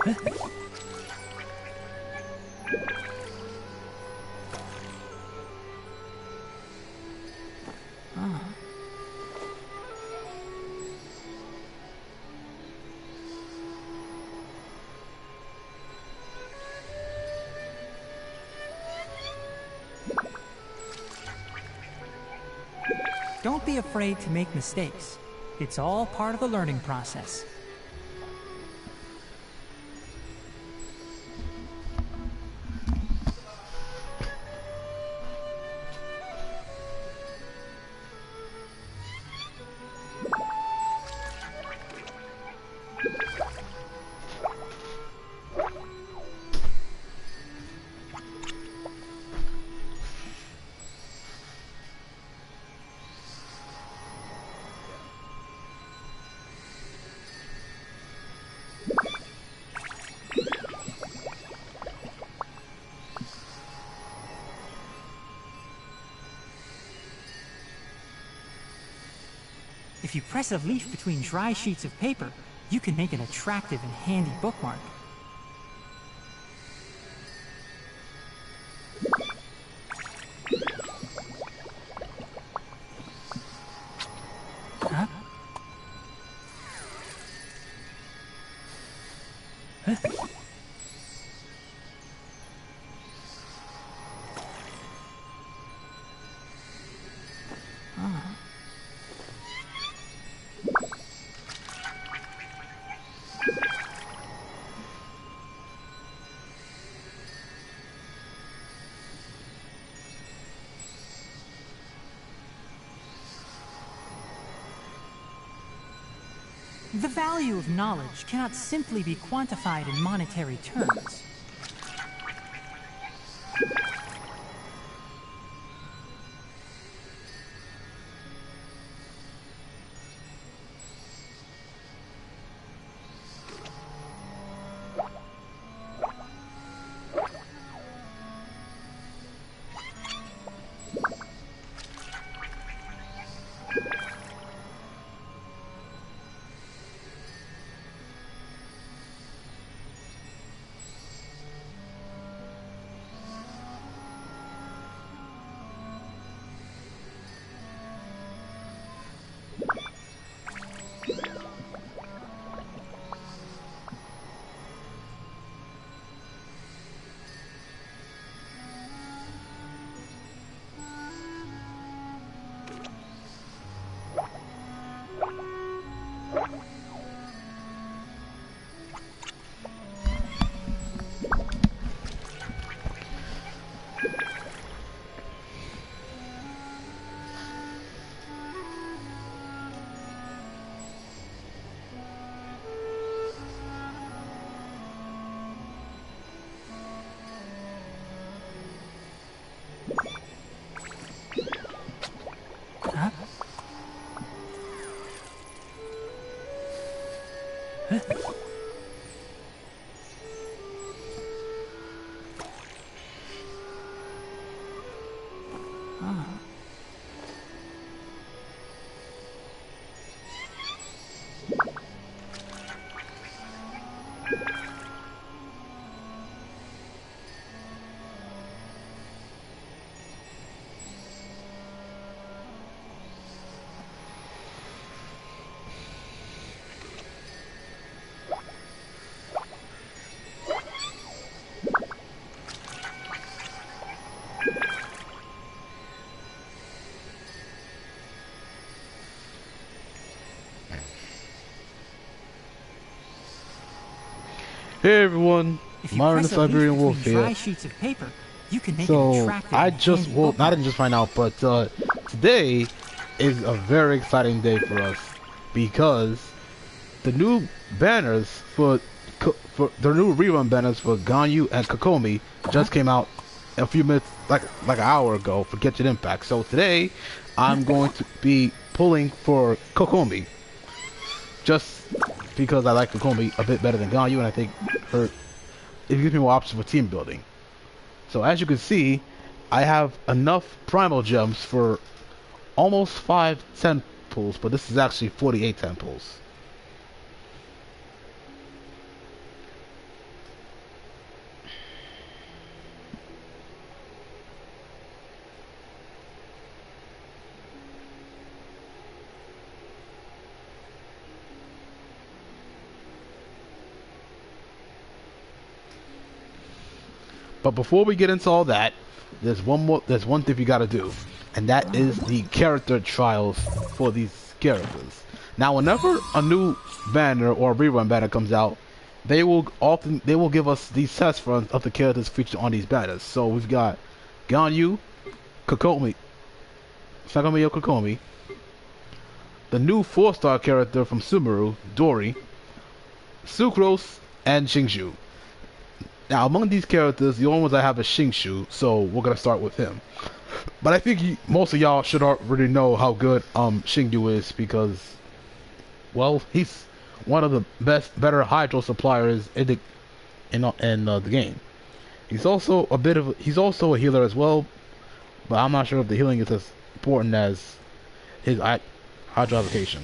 Don't be afraid to make mistakes. It's all part of the learning process. If you press a leaf between dry sheets of paper, you can make an attractive and handy bookmark. Huh? Huh? The value of knowledge cannot simply be quantified in monetary terms. Hey everyone, Myron the Siberian Wolf here. So, I just, well, I didn't just find out, but today is a very exciting day for us because the new banners for the new rerun banners for Ganyu and Kokomi just came out a few minutes, like an hour ago for Genshin Impact. So today, I'm going to be pulling for Kokomi, just because I like Kokomi a bit better than Ganyu, and I think it gives me more options for team building. So as you can see, I have enough primal gems for almost 5 temples, but this is actually 48 temples. But before we get into all that, there's one thing we gotta do, and that is the character trials for these characters. Now, whenever a new banner or a rerun banner comes out, they will give us these test runs of the characters featured on these banners. So we've got Ganyu, Kokomi, Sakamiyo Kokomi, the new 4-star character from Sumeru, Dori, Sucrose, and Xingqiu. Now, among these characters, the only ones I have is Xingqiu, so we're gonna start with him. But I think most of y'all should already know how good Xingqiu is, because, well, he's one of the better hydro suppliers in the game. He's also a healer as well, but I'm not sure if the healing is as important as his hydro application.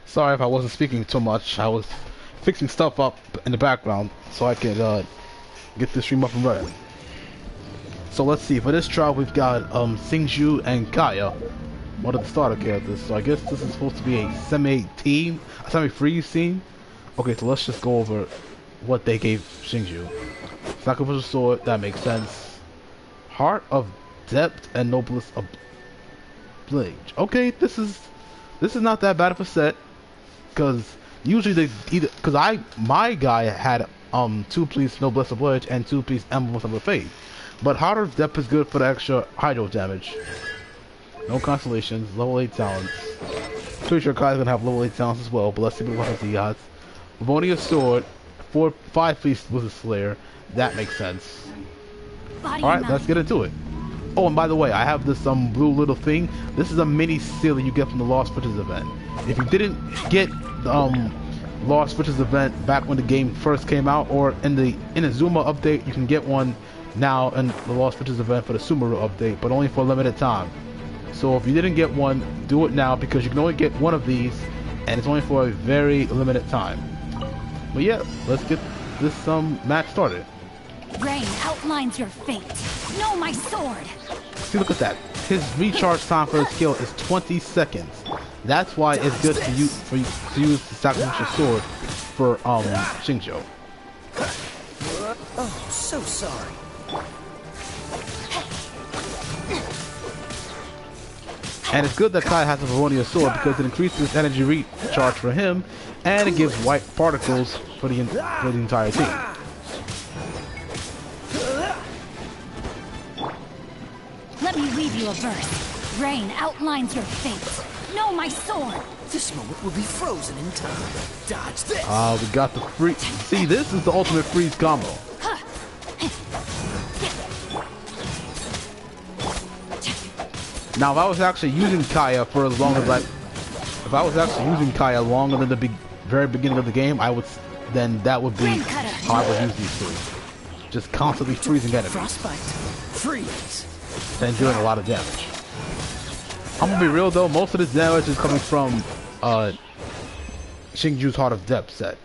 Sorry if I wasn't speaking too much. I was fixing stuff up in the background so I could get the stream up and running. So let's see. For this trial, we've got Xingqiu and Kaya, one of the starter characters. So I guess this is supposed to be a semi-freeze team. Okay, so let's just go over what they gave Xingqiu. Sacrificial sword, that makes sense. Heart of Depth and Noblest of Blade. Okay, this is not that bad of a set. Because usually my guy had 2-piece Noblesse Oblige and 2-piece Emblems of the Faith, but Heart of Depth is good for the extra hydro damage. No constellations, level 8 talents. Pretty sure Kai's gonna have level 8 talents as well, but let's see what the odds. Livonia Sword, 5-piece Wizard Slayer, that makes sense. Alright, let's get into it. Oh, and by the way, I have this blue little thing. This is a mini seal that you get from the Lost Riches event. If you didn't get Lost Riches event back when the game first came out, or in the Zuma update, you can get one now in the Lost Riches event for the Sumeru update, but only for a limited time. So if you didn't get one, do it now, because you can only get one of these, and it's only for a very limited time. But yeah, let's get this match started. Rain outlines your fate. Know my sword. See, look at that. His recharge time for his skill is 20 seconds. That's why it's good to use the sacrificial sword for Xingqiu. Oh, so sorry. And it's good that Kai has a Livonia sword because it increases energy recharge for him, and it gives white particles for the entire team. Let me read you a verse. Rain outlines your fate. Know my sword. This moment will be frozen in time. Dodge this. We got the freeze. See, this is the ultimate freeze combo. Now, if I was actually using Kaya for as long as longer than the very beginning of the game, then that would be how I would use these two. Just constantly freezing enemies. Frostbite. Freeze. And doing a lot of damage. I'm gonna be real though, most of this damage is coming from Xingqiu's Heart of Depth set.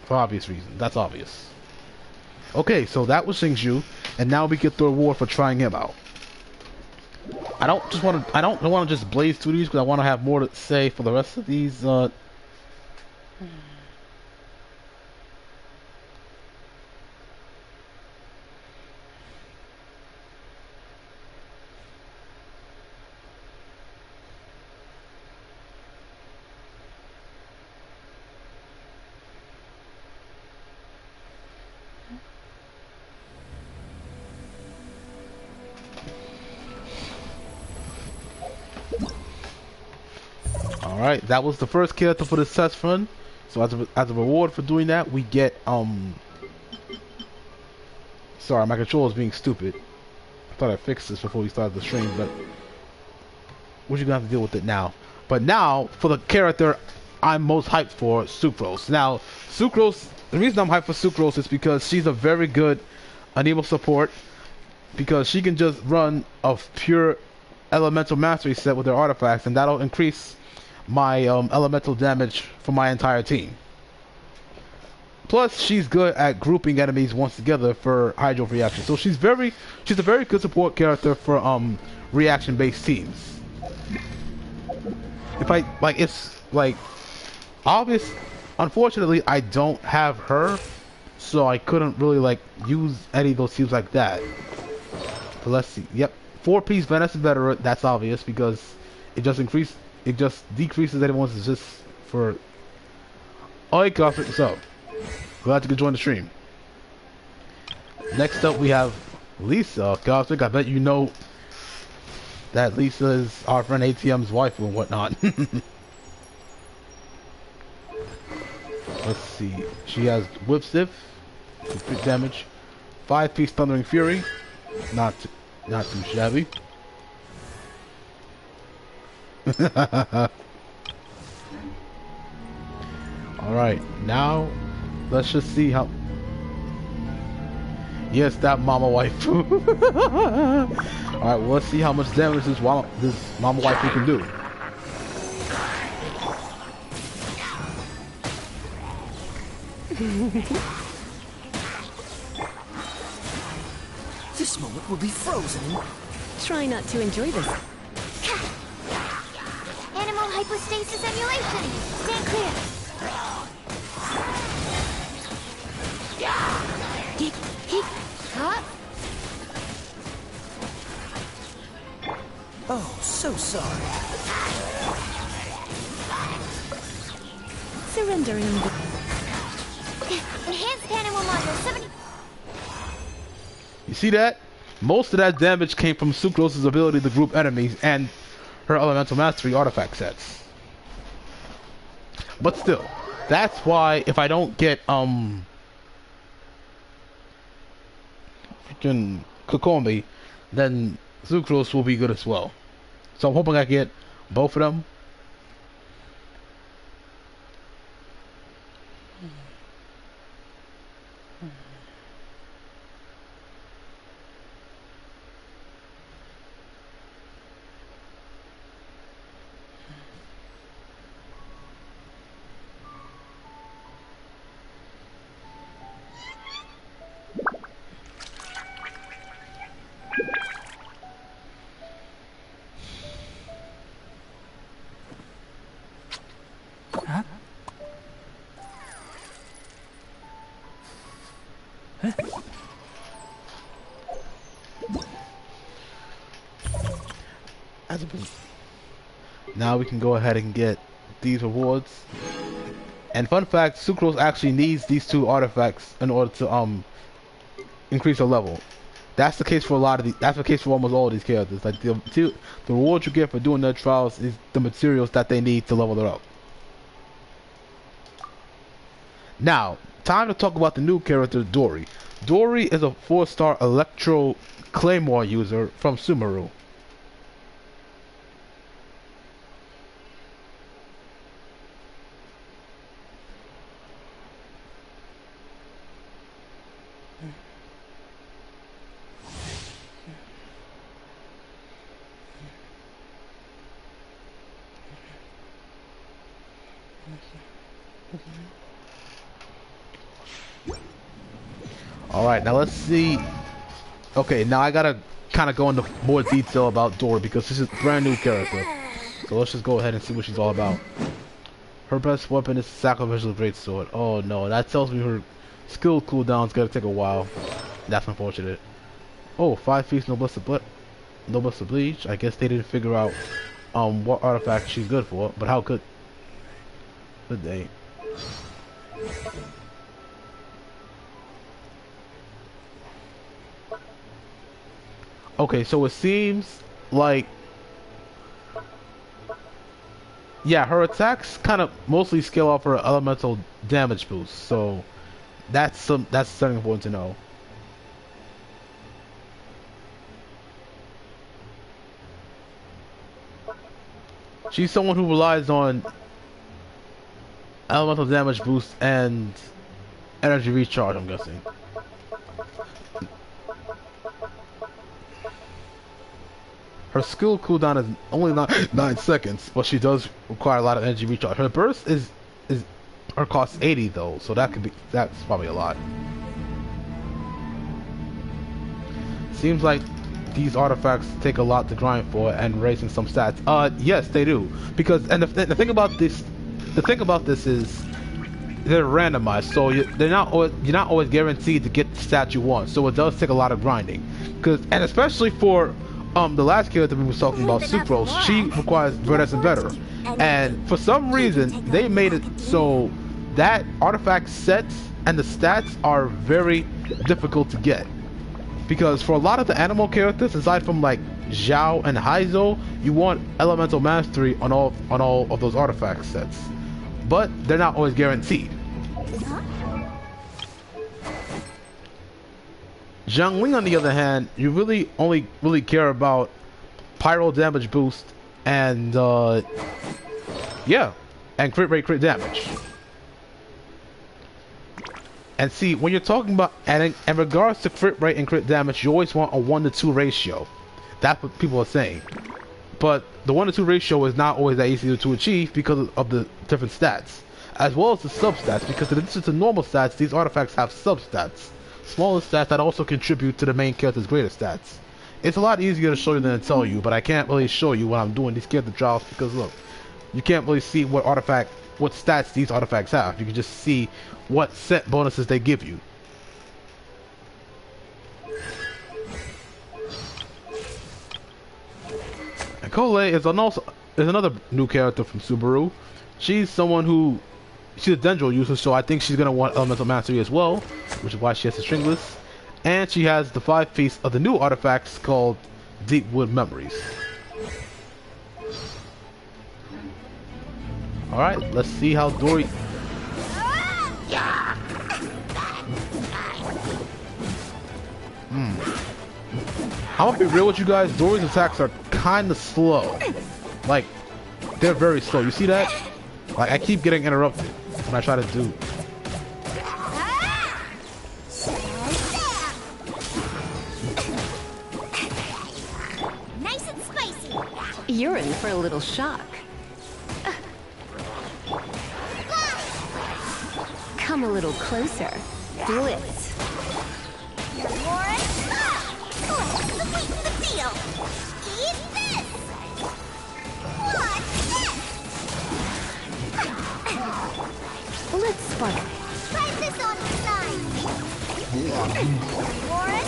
For obvious reasons. That's obvious. Okay, so that was Xingqiu, and now we get the reward for trying him out. I don't want to just blaze through these because I want to have more to say for the rest of these Alright, that was the first character for this test run. So as a reward for doing that, we get sorry, my controller is being stupid. I thought I fixed this before we started the stream, but we're gonna have to deal with it now. But now, for the character I'm most hyped for Sucrose. Now, Sucrose, the reason I'm hyped for Sucrose is because she's a very good Anemo support, because she can just run a pure elemental mastery set with her artifacts, and that'll increase my elemental damage for my entire team. Plus, she's good at grouping enemies once together for hydro reaction. So she's a very good support character for reaction-based teams. If I like, it's like obvious. Unfortunately, I don't have her, so I couldn't really like use any of those teams like that. But let's see. Yep, 4-piece Venice Veteran. That's obvious because it just decreases anyone's resist for. Oh, hey, Cosmic, what's up? Glad you could join the stream. Next up, we have Lisa. Cosmic, I bet you know that Lisa is our friend ATM's wife and whatnot. Let's see. She has Whip Stiff, crit damage, 5-piece Thundering Fury, not too shabby. All right, now let's just see how. Yes, that mama waifu. All right, well, let's see how much damage this mama waifu can do. This moment will be frozen in... Try not to enjoy this. Animal hypostasis emulation! Stand clear! Huh? Oh, so sorry. Surrendering. Enhanced animal module 70. You see that? Most of that damage came from Sucrose's ability to group enemies and her elemental mastery artifact sets. But still, that's why if I don't get freaking Kokomi, then Sucrose will be good as well. So I'm hoping I get both of them. Huh? Huh? Now we can go ahead and get these rewards. And fun fact, Sucrose actually needs these two artifacts in order to increase her level. That's the case for that's the case for almost all of these characters. Like the reward you get for doing their trials is the materials that they need to level her up. Now, time to talk about the new character, Dory. Dory is a 4-star Electro Claymore user from Sumeru. Alright, now let's see. Okay, now I gotta kind of go into more detail about Dory because this is a brand new character. So let's just go ahead and see what she's all about. Her best weapon is Sacrificial Greatsword. Oh no, that tells me her skill cooldown's gonna take a while. That's unfortunate. Oh, 5-piece Noblesse Bleach. I guess they didn't figure out what artifact she's good for, but how could they? Okay, so it seems like, yeah, her attacks kind of mostly scale off her elemental damage boost. So that's something important to know. She's someone who relies on elemental damage boost, and energy recharge, I'm guessing. Her skill cooldown is only 9 seconds, but she does require a lot of energy recharge. Her burst is her cost 80 though, so that's probably a lot. Seems like these artifacts take a lot to grind for and raising some stats. Yes, they do. Because the thing about this is they're randomized, so you're not always guaranteed to get the stats you want. So it does take a lot of grinding. And especially for the last character we were talking about, Sucrose, she requires better and better. And for some reason they made it so that artifact sets and the stats are very difficult to get. Because for a lot of the animal characters, aside from like Zhao and Haizo, you want elemental mastery on all of those artifact sets. But they're not always guaranteed. Zhangling, on the other hand, you really only care about pyro damage boost and yeah, and crit rate, crit damage. And see, when you're talking about adding, in regards to crit rate and crit damage, you always want a 1-to-2 ratio. That's what people are saying. But the 1-to-2 ratio is not always that easy to achieve because of the different stats, as well as the substats. Because in addition to normal stats, these artifacts have substats, smaller stats that also contribute to the main character's greater stats. It's a lot easier to show you than to tell you, but I can't really show you when I'm doing these character trials because look, you can't really see what stats these artifacts have. You can just see what set bonuses they give you. And Cole is another new character from Subaru. She's a Dendro user, so I think she's gonna want elemental mastery as well, which is why she has the stringless. And she has the 5 piece of the new artifacts called Deepwood Memories. Alright, let's see how Dory... I'm gonna be real with you guys, Dory's attacks are kinda slow. Like, they're very slow. You see that? Like, I keep getting interrupted when I try to do... Nice and spicy. You're in for a little shock. Come a little closer. Blitz. Warren, let's sweeten the deal. Eat this. What's this? Let's spark. Try this on the side. Warren,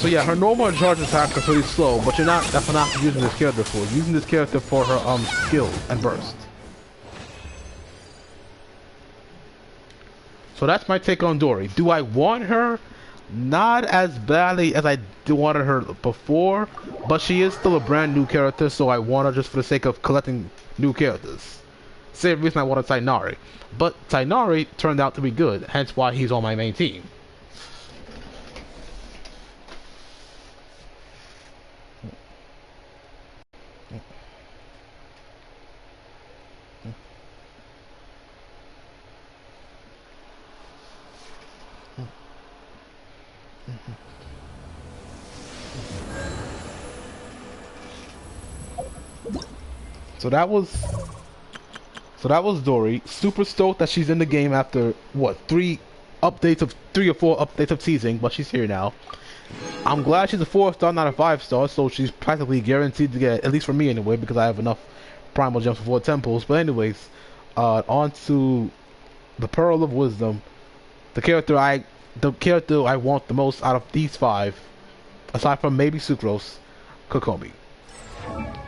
So yeah, her normal charge attacks are pretty slow, but that's not using this character for. You're using this character for her skill and burst. So that's my take on Dory. Do I want her? Not as badly as I wanted her before, but she is still a brand new character, so I want her just for the sake of collecting new characters. Same reason I wanted Tainari. But Tainari turned out to be good, hence why he's on my main team. So that was Dory. Super stoked that she's in the game after what, 3 or 4 updates of teasing, but she's here now. I'm glad she's a 4-star, not a 5-star, so she's practically guaranteed to get, at least for me anyway, because I have enough primal gems for 4 temples. But anyways, on to the Pearl of Wisdom, the character I want the most out of these 5, aside from maybe Sucrose, Kokomi.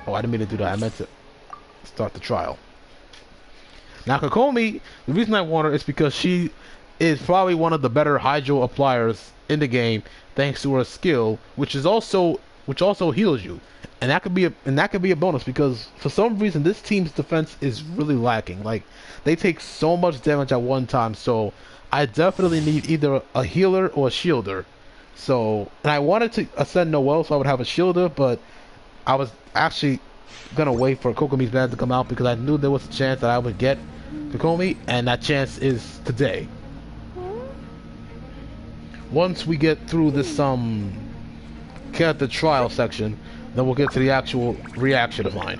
Oh, I didn't mean to do that. I meant to start the trial. Now Kokomi, the reason I want her is because she is probably one of the better hydro appliers in the game, thanks to her skill, which also heals you, and that could be a bonus because for some reason this team's defense is really lacking. Like, they take so much damage at one time, so I definitely need either a healer or a shielder. So, and I wanted to ascend Noelle so I would have a shielder, but I was actually gonna wait for Kokomi's band to come out because I knew there was a chance that I would get Kokomi, and that chance is today. Once we get through this character trial section, then we'll get to the actual reaction of mine.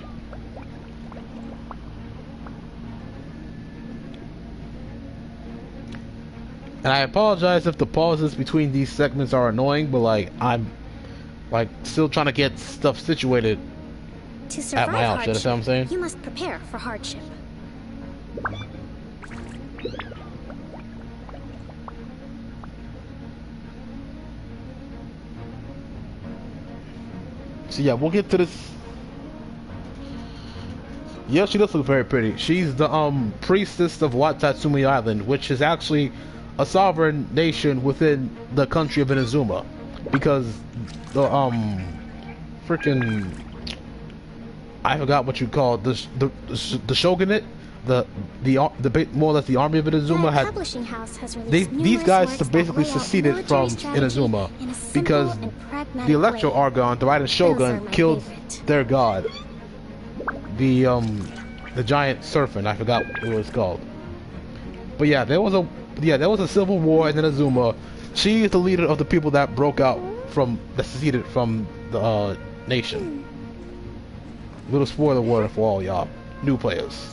And I apologize if the pauses between these segments are annoying, but like I'm like still trying to get stuff situated at my house. You understand what I'm saying? You must prepare for hardship. So yeah, we'll get to this. Yeah, she does look very pretty. She's the priestess of Watatsumi Island, which is actually a sovereign nation within the country of Inazuma, because the freaking I forgot what you call the shogunate, the more or less the army of Inazuma these guys basically seceded from Inazuma because the Electro Argon, the Raiden Shogun, killed their god, the giant serpent. I forgot what it was called. But yeah, there was a civil war in Inazuma. She is the leader of the people that broke out that seceded from the nation. Little spoiler warning for all y'all new players.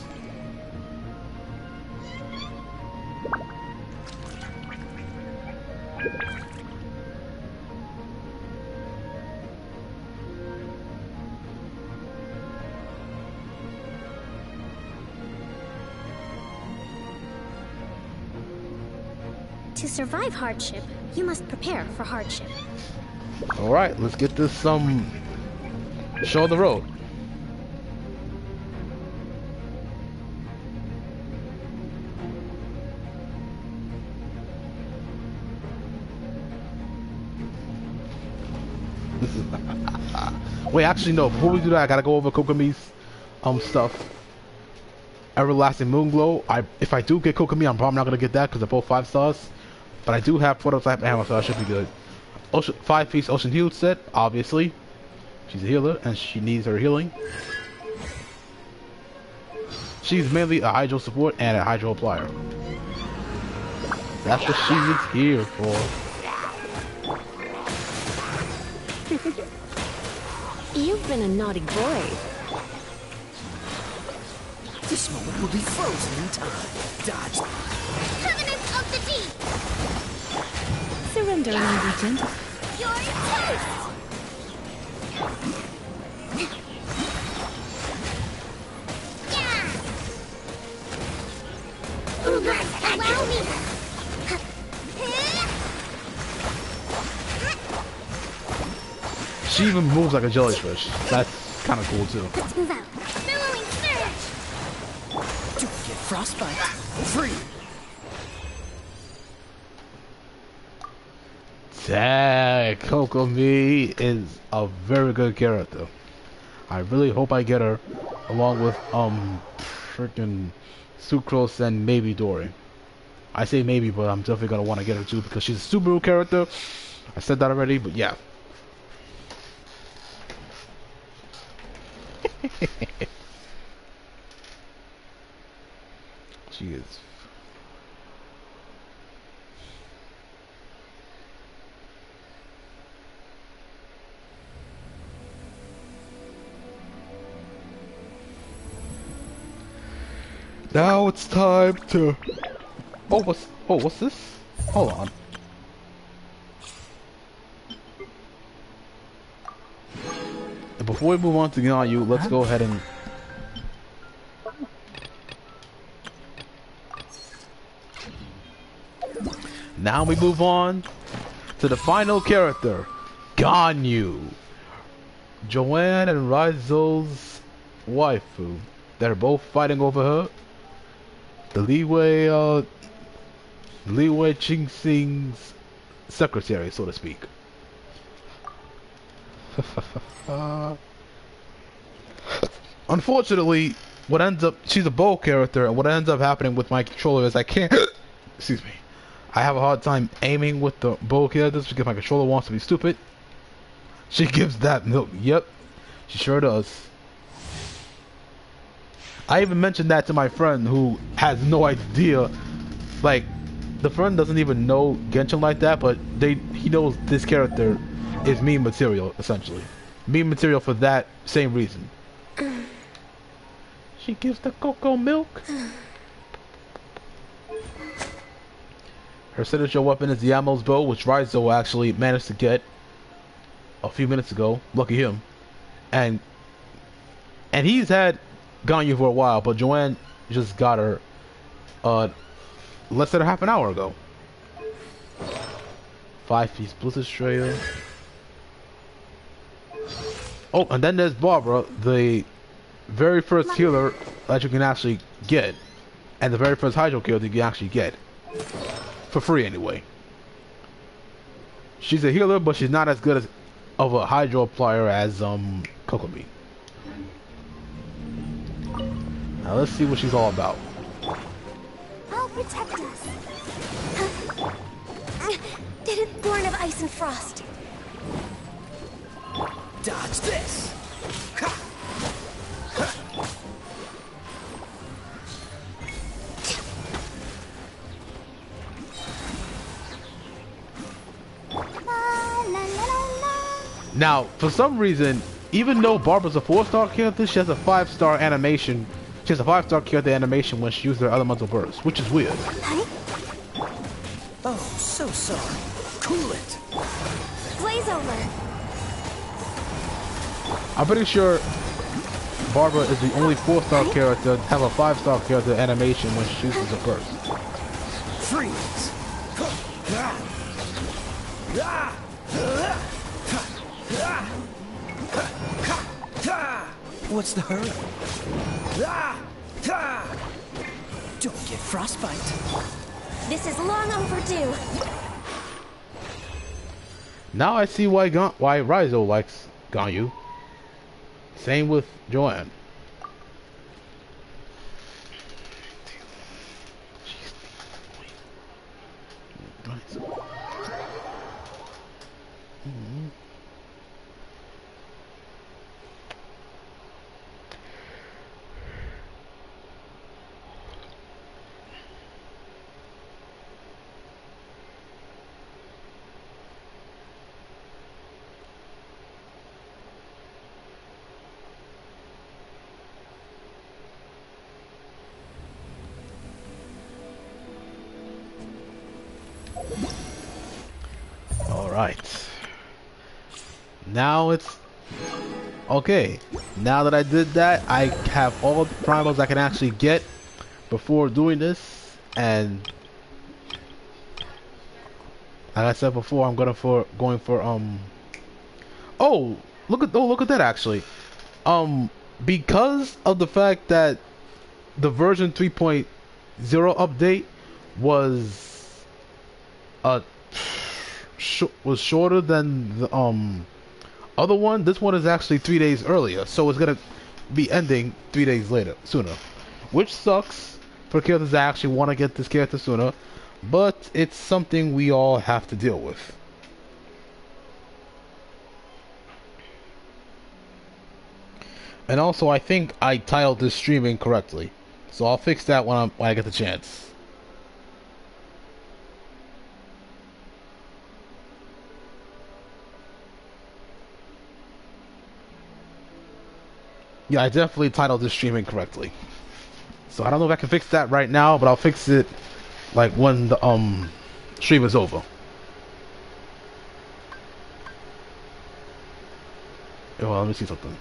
To survive hardship, you must prepare for hardship. Alright, let's get this show the road. This is wait, actually no, before we do that I gotta go over Kokomi's stuff. Everlasting Moonglow. If I do get Kokomi, I'm probably not gonna get that because they're both 5 stars. But I do have prototype ammo, so I should be good. 5-piece Ocean Heal set, obviously. She's a healer, and she needs her healing. She's mainly a Hydro support and a Hydro applier. That's what she is here for. You've been a naughty boy. This moment will be frozen in time. Dodge. Covenant of the Deep! Surrender and be gentle. You're toast! Allow me! She even moves like a jellyfish. That's kind of cool too. Let's move out. Billowing surge! Don't get frostbite. Free. Dang, Kokomi is a very good character. I really hope I get her along with freaking Sucrose and maybe Dory. I say maybe, but I'm definitely gonna want to get her too because she's a Subaru character. I said that already, but yeah. She is. Now it's time to. What's this? Hold on. And before we move on to Ganyu, let's go ahead and. Now we move on to the final character, Ganyu. Joanne and Raizo's waifu. They're both fighting over her. The Liwei Qingxing's secretary, so to speak. Unfortunately, she's a bow character, and what ends up happening with my controller is I can't, excuse me, I have a hard time aiming with the bow characters because my controller wants to be stupid. She gives that milk, yep. She sure does. I even mentioned that to my friend who has no idea. Like, the friend doesn't even know Genshin like that, but he knows this character is meme material, essentially. Meme material for that same reason. She gives the cocoa milk. Her signature weapon is the Ammo's bow, which Raizo actually managed to get a few minutes ago. Lucky him. And he's had Ganyu for a while, but Joanne just got her less than a half an hour ago. 5-piece Blizzard Trail. Oh, and then there's Barbara, the very first healer that you can actually get, and the very first Hydro kill that you can actually get. For free, anyway. She's a healer, but she's not as good as of a Hydro applier as Kokomi. Now let's see what she's all about. I'll protect us. Didn't born of ice and frost. Dodge this! Ha! Now, for some reason, even though Barbara's a 4-star character, she has a 5-star animation. She has a 5-star character animation when she uses her elemental burst, which is weird. Oh, so sorry. Cool it. Blaze over. I'm pretty sure Barbara is the only 4-star character to have a 5-star character animation when she uses a burst. Freeze. What's the hurry? Don't get frostbite. This is long overdue. Now I see why Raizo likes Ganyu. Same with Joanne. Alright. Now it's... Okay. Now that I did that, I have all the primals I can actually get before doing this. And... like I said before, I'm going for Oh! Look at that actually. Because of the fact that the version 3.0 update was was shorter than the other one. This one is actually 3 days earlier, so it's gonna be ending 3 days sooner, which sucks for characters that actually want to get this character sooner, but it's something we all have to deal with. And also, I think I titled this stream incorrectly, so I'll fix that when I get the chance. Yeah, I definitely titled this stream incorrectly. So I don't know if I can fix that right now, but I'll fix it like when the stream is over. Well, let me see something.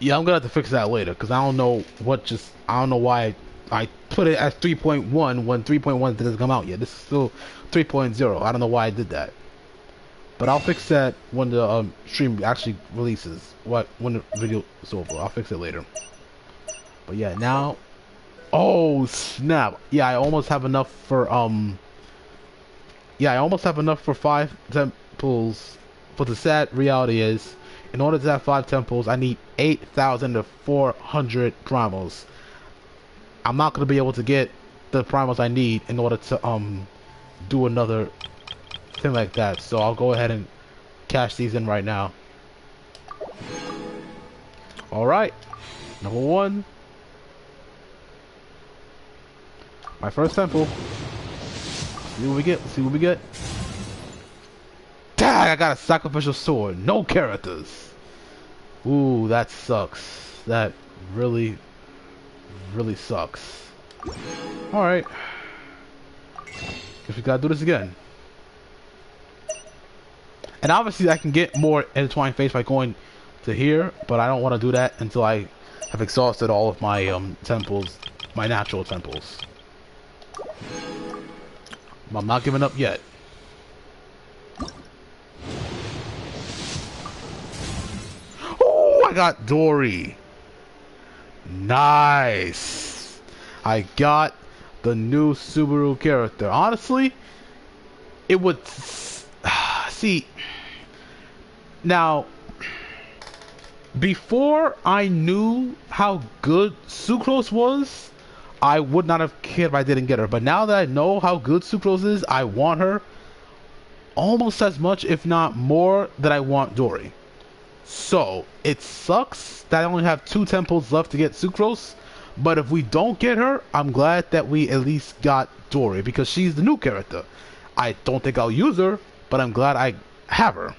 Yeah, I'm gonna have to fix that later because I don't know why I put it as 3.1 when 3.1 didn't come out yet. This is still 3.0. I don't know why I did that, but I'll fix that when the stream actually releases. When the video is over, I'll fix it later. But yeah, now, oh snap! Yeah, I almost have enough for 5 temples but the sad reality is, in order to have 5 temples, I need 8,400 primals. I'm not gonna be able to get the primals I need in order to do another thing like that. So I'll go ahead and cash these in right now. All right, number 1. My first temple. See what we get. See what we get. Dang! I got a sacrificial sword. No characters. Ooh, that sucks. That really sucks. All right. Guess we gotta do this again. And obviously, I can get more intertwined fates by going to here, but I don't want to do that until I have exhausted all of my temples, my natural temples. I'm not giving up yet. Oh, I got Dory. Nice. I got the new Subaru character. Honestly, it would see now. Before I knew how good Sucrose was, I would not have cared if I didn't get her. But now that I know how good Sucrose is, I want her almost as much, if not more, than I want Dory. So, it sucks that I only have 2 temples left to get Sucrose. But if we don't get her, I'm glad that we at least got Dory, because she's the new character. I don't think I'll use her, but I'm glad I have her.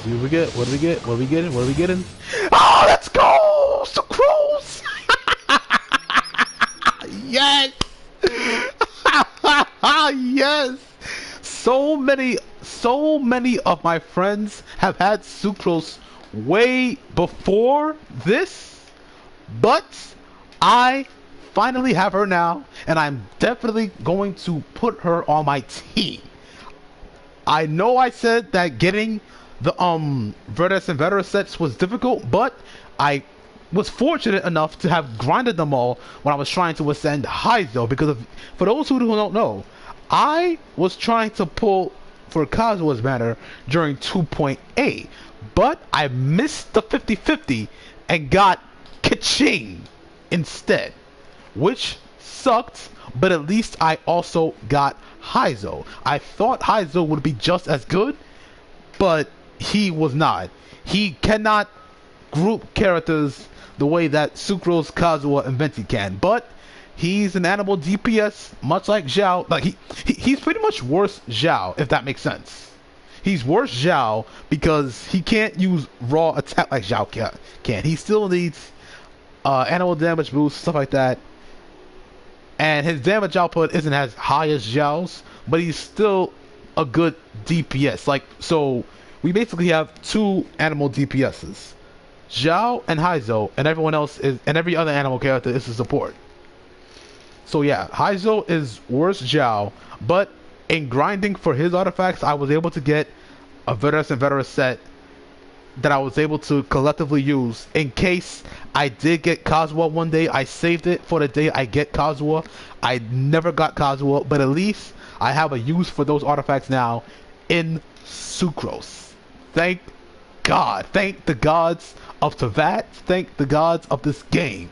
See what we get? What do we get? What are we getting? What are we getting? Oh, let's go! Sucrose! Yes! Yes! So many of my friends have had Sucrose way before this, but I finally have her now, and I'm definitely going to put her on my team. I know I said that getting the Vertus and Veteran sets was difficult, but I was fortunate enough to have grinded them all when I was trying to ascend Heizo, because for those who don't know, I was trying to pull for Kazuha's banner during 2.8, but I missed the 50-50 and got Kaching instead, which sucked, but at least I also got Heizo. I thought Heizo would be just as good, but he was not. He cannot group characters the way that Sucrose, Kazuha, and Venti can, but he's an animal DPS, much like Zhao. Like he's pretty much worse Zhao, if that makes sense. He's worse Zhao because he can't use raw attack like Zhao can. He still needs animal damage boost, stuff like that. And his damage output isn't as high as Zhao's, but he's still a good DPS. Like, so we basically have 2 animal DPSs. Zhao and Heizo, and everyone else is, and every other animal character is a support. So yeah, Heizo is worse Zhao, but in grinding for his artifacts, I was able to get a Vertus and Veteran set that I was able to collectively use in case I did get Kazuha one day. I saved it for the day I get Kazuha. I never got Kazuha, but at least I have a use for those artifacts now in Sucrose. Thank God. Thank the gods of Tevat. Thank the gods of this game.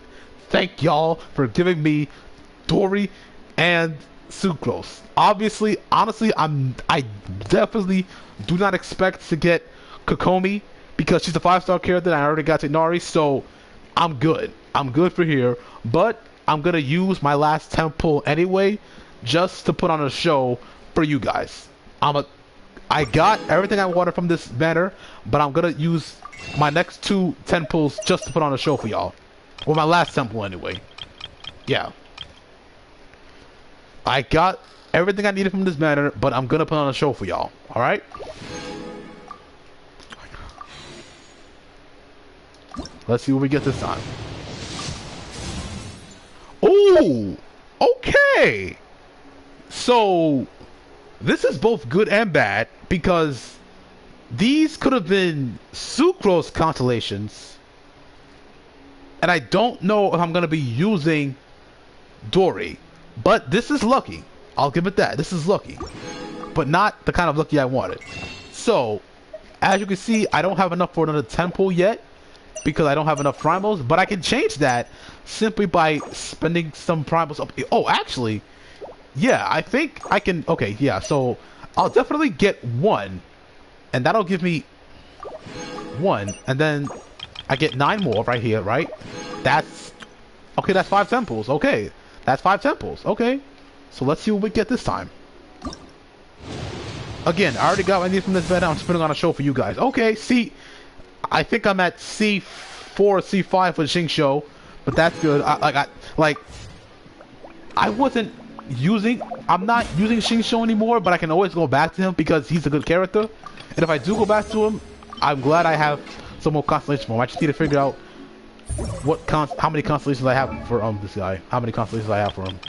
Thank y'all for giving me Dory and Sucrose. Obviously, honestly, I definitely do not expect to get Kokomi because she's a 5-star character and I already got Tignari, so I'm good. I'm good for here, but I'm gonna use my last temple anyway just to put on a show for you guys. I got everything I wanted from this banner, but I'm gonna use my next 2 temples just to put on a show for y'all. Well, my last temple anyway. Yeah. I got everything I needed from this banner, but I'm gonna put on a show for y'all. Alright? Let's see what we get this time. Ooh! Okay! So, this is both good and bad because these could have been Sucrose constellations, and I don't know if I'm gonna be using Dory, but this is lucky. I'll give it that. This is lucky, but not the kind of lucky I wanted. So, as you can see, I don't have enough for another temple yet because I don't have enough primals, but I can change that simply by spending some primals up. Oh, actually, yeah, I think I can. Okay, yeah, so I'll definitely get one, and that'll give me one, and then I get 9 more right here, right? That's okay. That's 5 temples. Okay, that's 5 temples. Okay, so let's see what we get this time. Again, I already got what I need from this bed. I'm just putting on a show for you guys. Okay, see, I think I'm at C4, C5 for Xingqiu, but that's good. I'm not using Xingqiu anymore, but I can always go back to him because he's a good character. And if I do go back to him, I'm glad I have some more constellations for him. I just need to figure out how many constellations I have for this guy. How many constellations I have for him.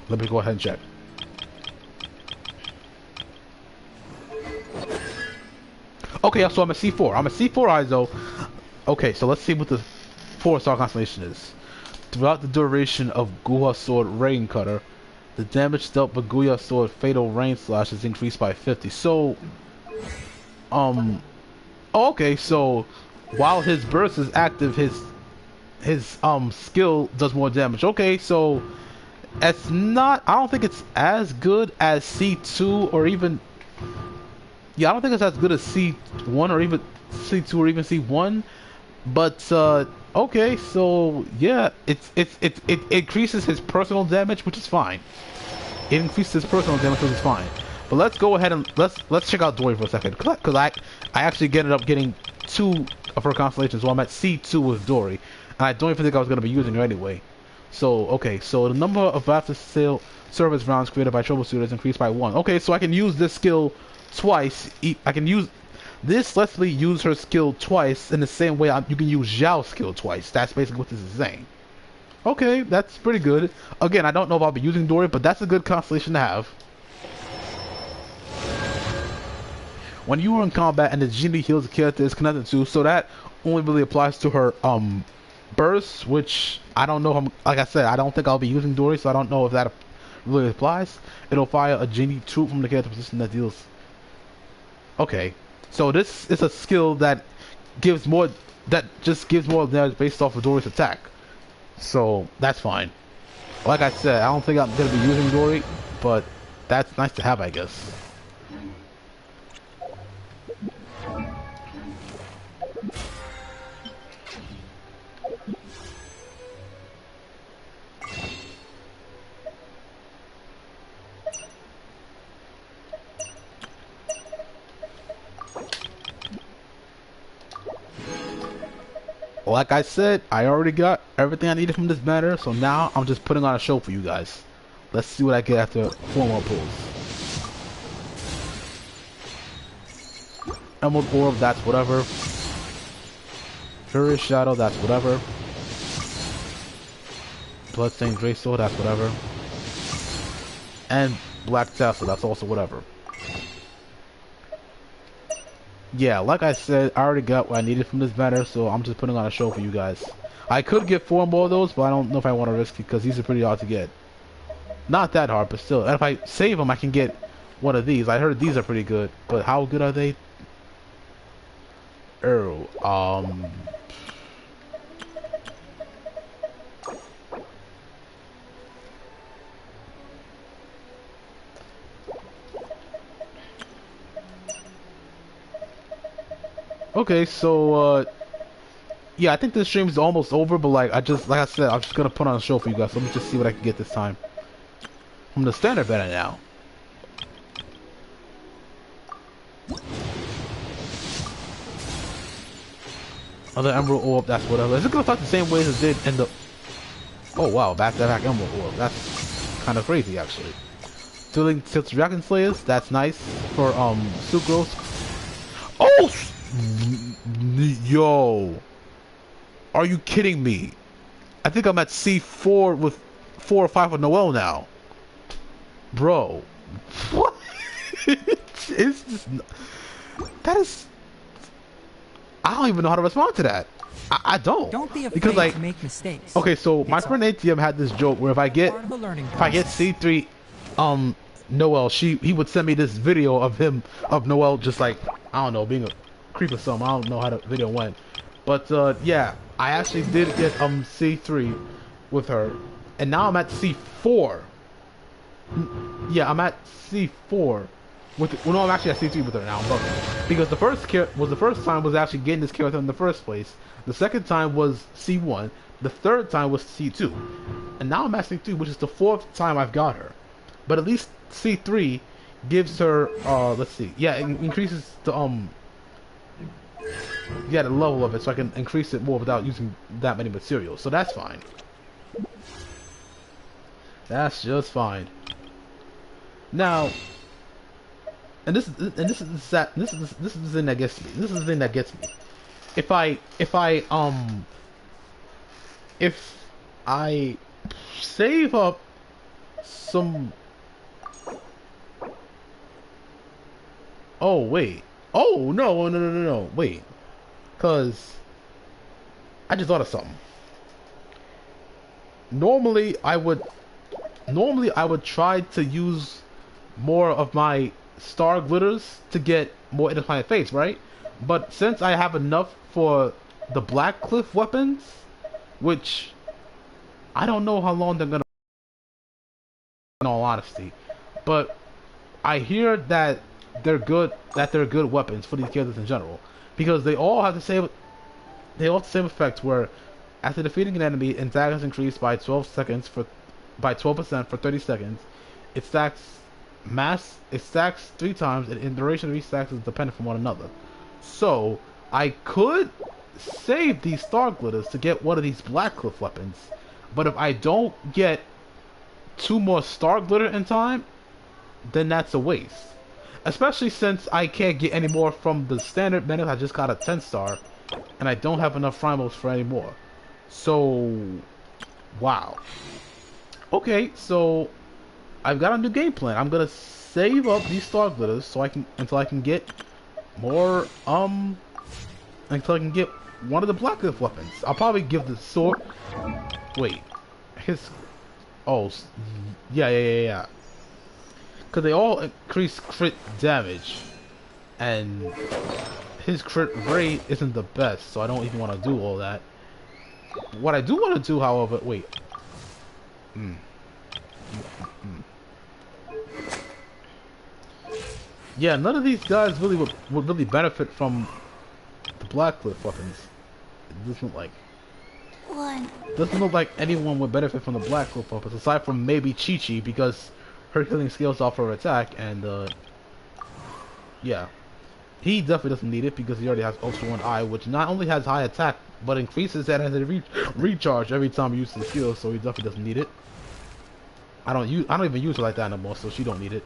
Let me go ahead and check. Okay, so I'm a C4. I'm a C4 ISO. Okay, so let's see what the 4-star constellation is. Throughout the duration of Guha Sword Rain Cutter, the damage dealt by Guha Sword Fatal Rain Slash is increased by 50. So, okay, so while his burst is active, his skill does more damage. Okay, so it's not. I don't think it's as good as C2 or even. Yeah, I don't think it's as good as C1 or even C2 or even C1, but okay, so yeah, it increases his personal damage, which is fine. It increases his personal damage, which is fine. But let's go ahead and let's check out Dory for a second, because I actually ended up getting 2 of her constellations, so I'm at C2 with Dory, and I don't even think I was gonna be using her anyway. So okay, so the number of after sale service rounds created by troubleshooter is increased by 1. Okay, so I can use this skill twice. I can use this lets me use her skill twice in the same way you can use Zhao's skill twice. That's basically what this is saying. Okay, that's pretty good. Again, I don't know if I'll be using Dory, but that's a good constellation to have. When you are in combat and the genie heals the character is connected to, so that only really applies to her burst, which I don't know if like I said, I don't think I'll be using Dory, so I don't know if that really applies. It'll fire a genie troop from the character position that deals. Okay, so this is a skill that gives more, just gives more damage based off of Dory's attack. So that's fine. Like I said, I don't think I'm gonna be using Dory, but that's nice to have, I guess. Like I said, I already got everything I needed from this banner, so now I'm just putting on a show for you guys. Let's see what I get after 4 more pulls. Emerald Orb, that's whatever. Furious Shadow, that's whatever. Bloodstained Greatsword, that's whatever. And Black Tassel, that's also whatever. Yeah, like I said, I already got what I needed from this banner, so I'm just putting on a show for you guys. I could get 4 more of those, but I don't know if I want to risk it because these are pretty hard to get. Not that hard, but still. And if I save them, I can get one of these. I heard these are pretty good, but how good are they? Okay, so yeah, I think this stream is almost over, but like I said, I'm just gonna put on a show for you guys. So let me just see what I can get this time from the standard banner now. Other Emerald Orb, that's whatever. Is it gonna start the same way as it did in the? Oh wow, back-to-back Emerald Orb. That's kind of crazy, actually. Dueling Tilt Dragon Slayers, that's nice for Sucrose. Oh. Yo, are you kidding me? I think I'm at C4 with 4 or 5 with Noelle now. Bro, What? It's just, that is... I don't even know how to respond to that. I don't. Don't be afraid because, like, to make mistakes. Okay, so my friend ATM had this joke where if I get C3 Noel, he would send me this video of Noel just like, I don't know, being a creep or something. I don't know how the video went. But yeah, I actually did get C3 with her, and now I'm at C4. Yeah, I'm at C4 with, well, no, I'm actually at C3 with her now. But because the first time was actually getting this character in the first place. The second time was C1. The third time was C2. And now I'm at C3, which is the fourth time I've got her. But at least C3 gives her, let's see. Yeah, it increases the, yeah, the level of it, so I can increase it more without using that many materials. So that's fine. That's just fine. Now, and this is the thing that gets me. This is the thing that gets me. If I save up some... Oh wait. Oh no, wait. Cause I just thought of something. Normally I would try to use more of my star glitters to get more interplanet face, right? But since I have enough for the Black Cliff weapons, which I don't know how long they're gonna, in all honesty, but I hear that they're good weapons for these characters in general, because they all have the same effect where after defeating an enemy, attack is increased by 12% for 30 seconds. It stacks 3 times, and in duration of each stacks is dependent from one another. So I could save these star glitters to get one of these Black Cliff weapons, but if I don't get 2 more star glitter in time, then that's a waste. Especially since I can't get any more from the standard menus. I just got a 10 star, and I don't have enough primals for any more. So, wow. Okay, so I've got a new game plan. I'm gonna save up these star glitters so until I can get more until I can get one of the Black Cliff weapons. I'll probably give the sword. Wait, yeah. Because they all increase crit damage, and his crit rate isn't the best, so I don't even want to do all that. What I do want to do, however, wait. Yeah, none of these guys really would really benefit from the Black Cliff weapons. It doesn't look like anyone would benefit from the Black Cliff weapons, aside from maybe Chi-Chi, because her healing scales off her attack, and yeah, he definitely doesn't need it because he already has Ultra One Eye, which not only has high attack but increases that as a recharge every time he uses the skill, so he definitely doesn't need it. I don't even use her like that anymore, so she don't need it.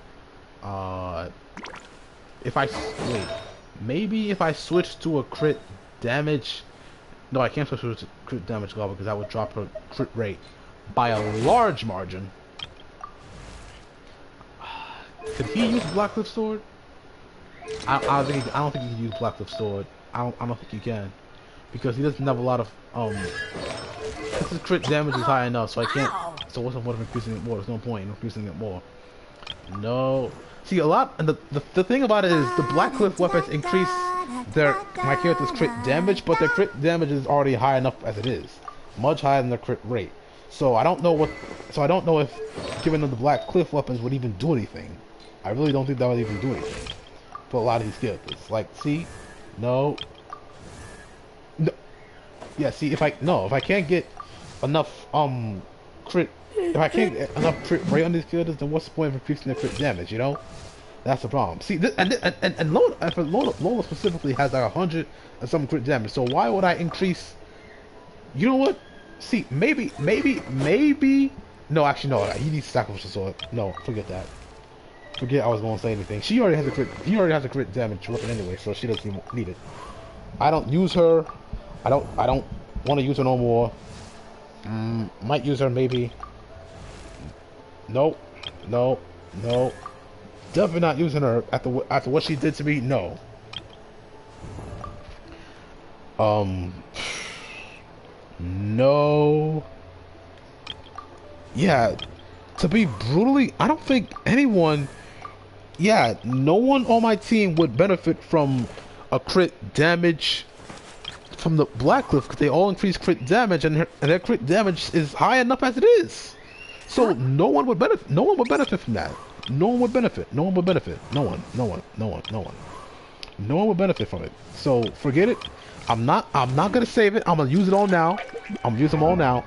Maybe if I switch to a crit damage. No, I can't switch to a crit damage level because that would drop her crit rate by a large margin. Could he use Black Cliff Sword? I don't think he can use Black Cliff Sword. I don't think he can, because he doesn't have a lot of his crit damage is high enough, so I can't. So what's the point of increasing it more? There's no point in increasing it more. No. See, and the thing about it is the Black Cliff weapons increase my character's crit damage, but their crit damage is already high enough as it is, much higher than their crit rate. So I don't know if giving them the Black Cliff weapons would even do anything. I really don't think that would even do anything for a lot of these characters. Like, see, no, yeah, see, if I can't get enough crit. If I can't get enough crit rate on these characters, then what's the point of increasing their crit damage, you know? That's the problem. See, Lola specifically has like 100 and some crit damage, so why would I increase? You know what? See, maybe, no, actually, no, he needs to sacrifice the sword. No, forget that. Forget I was going to say anything. He already has a crit damage weapon anyway, so she doesn't even need it. I don't use her. I don't want to use her no more. Might use her maybe. Nope. definitely not using her after what she did to me. No. No. Yeah. To be brutally, I don't think anyone. Yeah, no one on my team would benefit from a crit damage from the Black Cliff because they all increase crit damage, and their crit damage is high enough as it is. So no one would benefit. No one would benefit from that. No one would benefit. No one would benefit. No one. No one. No one. No one. No one would benefit from it. So forget it. I'm not gonna save it. I'm gonna use it all now. I'm gonna use them all now.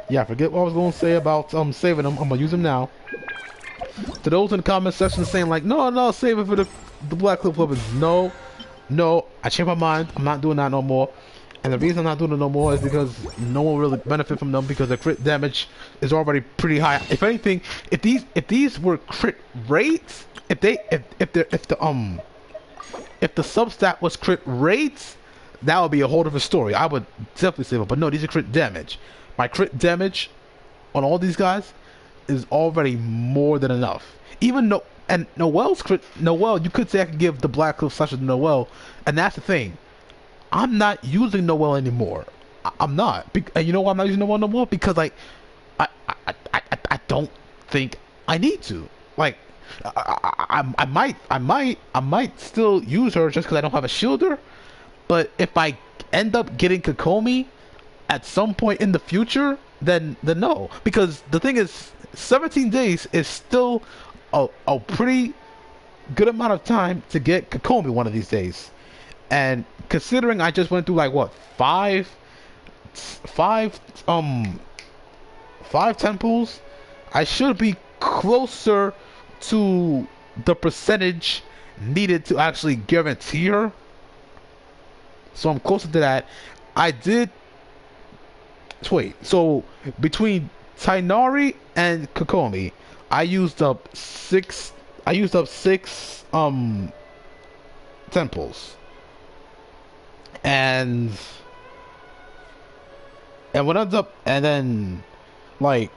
Yeah, forget what I was gonna say about saving them. I'm gonna use them now. To those in the comment section saying like, no, save it for the Black Cliff weapons. No, I changed my mind. I'm not doing that no more. And the reason I'm not doing it no more is because no one really benefit from them because the crit damage is already pretty high. If anything, if these were crit rates, if the substat was crit rates, that would be a whole different story. I would definitely save it. But no, these are crit damage. My crit damage on all these guys is already more than enough. Even though, and Noel's crit, Noel, you could say I could give the Black Cliff slash to Noel, and that's the thing. I'm not using Noel anymore. I'm not. And you know why I'm not using Noel no more? Because like, I don't think I need to. Like, I might still use her just because I don't have a shielder. But if I end up getting Kokomi at some point in the future, then no. Because the thing is, 17 days is still a pretty good amount of time to get Kokomi one of these days. And considering I just went through like what, five temples, I should be closer to the percentage needed to actually guarantee her. So I'm closer to that. I did wait, so between Tainari and Kokomi, I used up six temples. And what ends up, and then like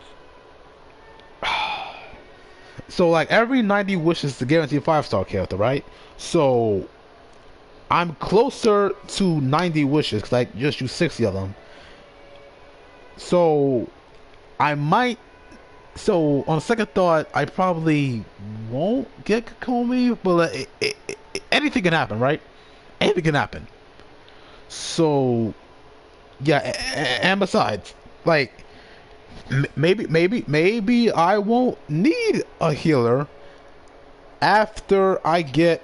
so like every 90 wishes to guarantee a 5-star character, right? So I'm closer to 90 wishes because I just use 60 of them. So I might, so on second thought, I probably won't get Kokomi, but anything can happen, right? Anything can happen. So yeah, and besides, like maybe I won't need a healer after I get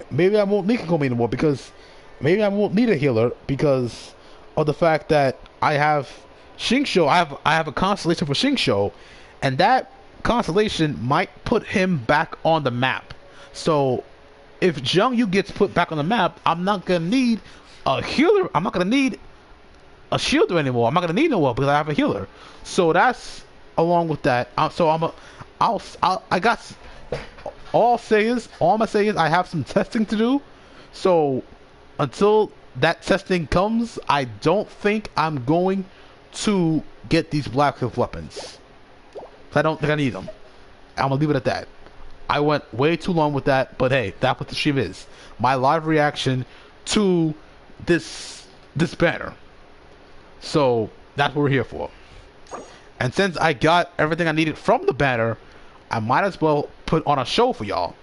maybe I won't need Kokomi anymore, because maybe I won't need a healer because of the fact that I have Shingsho. I have a constellation for Shingsho, and that constellation might put him back on the map. So if Zhengyu gets put back on the map, I'm not gonna need a healer. I'm not gonna need a shielder anymore. I'm not gonna need no one because I have a healer. So that's along with that. So I got all I'm gonna say is I have some testing to do. So until that testing comes, I don't think I'm going to get these Black Cliff weapons. I don't think I need them. I'm gonna leave it at that. I went way too long with that, but hey, that's what the stream is. My live reaction to this banner. So that's what we're here for. And since I got everything I needed from the banner, I might as well put on a show for y'all.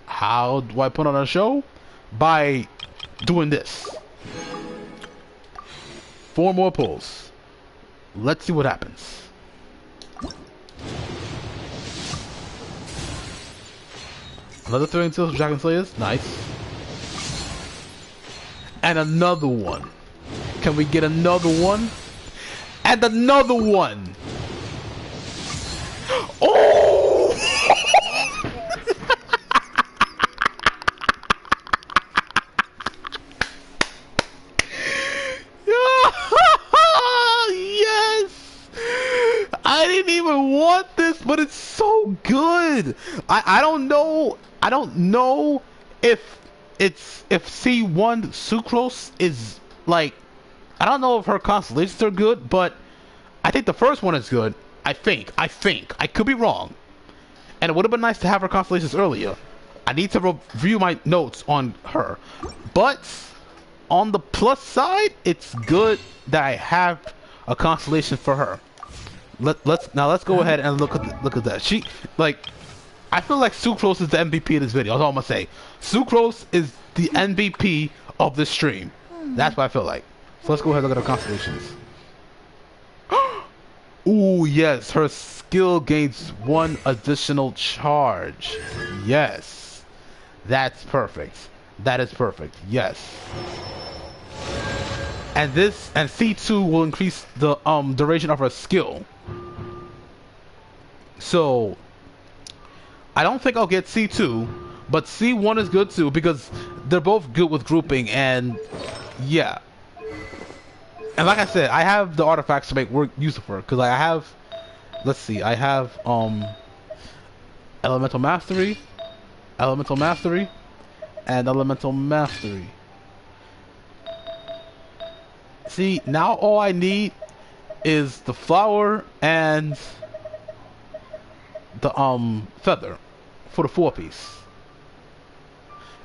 How do I put on a show? By doing this. 4 more pulls. Let's see what happens. Another 30 kills for Dragon Slayers. Nice. And another one. Can we get another one? And another one. Oh! Yes! I didn't even want this, but it's so good. I don't know. I don't know if C1 Sucrose is like, I don't know if her constellations are good, but I think the first one is good. I think. I could be wrong. And it would have been nice to have her constellations earlier. I need to review my notes on her. But on the plus side, it's good that I have a constellation for her. Let's go ahead and look at that. She I feel like Sucrose is the MVP of this video. That's all I'm gonna say. Sucrose is the MVP of this stream. That's what I feel like. So let's go ahead and look at her constellations. Ooh, yes, her skill gains 1 additional charge. Yes, that's perfect. That is perfect. Yes. And C2 will increase the duration of her skill. So I don't think I'll get C2, but C1 is good too because they're both good with grouping, and yeah. And like I said, I have the artifacts to make work useful for her because I have, let's see, I have Elemental Mastery, and Elemental Mastery. See, now all I need is the flower and the feather for the 4-piece.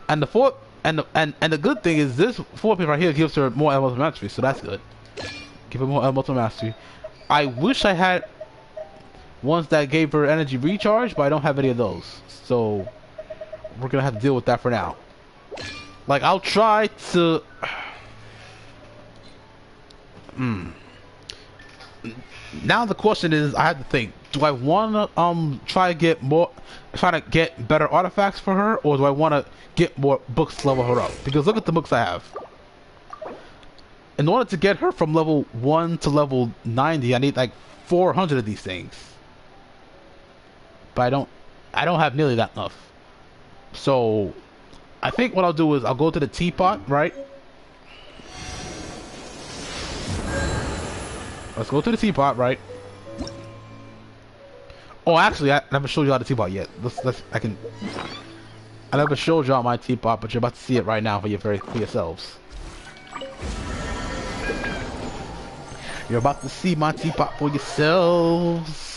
And the good thing is this 4-piece right here gives her more Elemental Mastery, so that's good. Give her more Elemental Mastery. I wish I had ones that gave her energy recharge, but I don't have any of those. So we're gonna have to deal with that for now. Like, I'll try to Now the question is, I have to think, do I wanna try to get better artifacts for her, or do I wanna get more books to level her up? Because look at the books I have. In order to get her from level 1 to level 90, I need like 400 of these things. But I don't have nearly that enough. So I think what I'll do is I'll go to the teapot, right? Let's go to the teapot, right? Oh, actually, I never showed you how the teapot yet. I never showed y'all my teapot, but you're about to see it right now for yourselves. You're about to see my teapot for yourselves.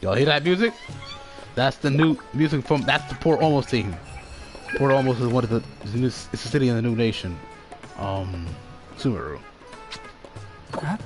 Y'all hear that music? That's the new music that's the Port Almost team. Port Almost is one of it's a city in the new nation. Sumeru. Huh?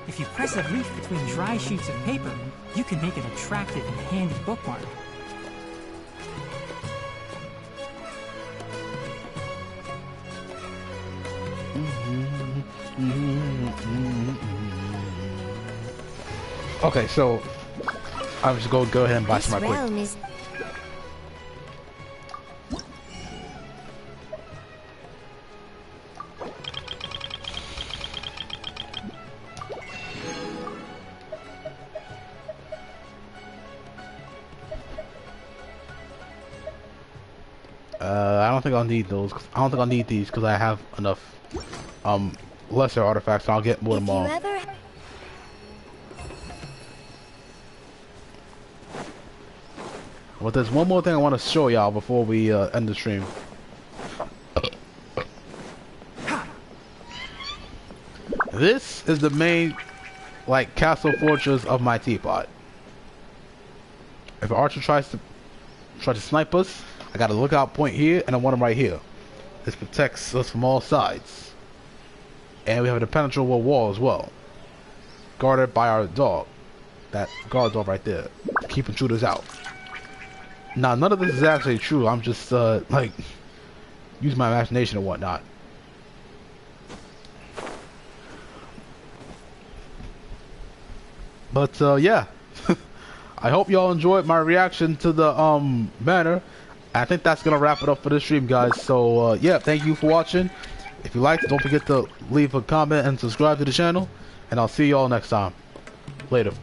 If you press a leaf between dry sheets of paper, you can make an attractive and handy bookmark. Okay, so I'll just go ahead and buy some right quick. I don't think I'll need those. I don't think I'll need these because I have enough lesser artifacts. So I'll get more of them all. But there's one more thing I want to show y'all before we end the stream. This is the main, like, castle fortress of my teapot. If an archer tries to snipe us, I got a lookout point here, and I want them right here. This protects us from all sides. And we have an impenetrable wall as well, guarded by our dog. That guard dog right there, keep intruders out. Now, none of this is actually true. I'm just like using my imagination and whatnot. But yeah, I hope y'all enjoyed my reaction to the banner. I think that's gonna wrap it up for this stream, guys. So yeah, thank you for watching. If you liked, don't forget to leave a comment and subscribe to the channel. And I'll see y'all next time. Later.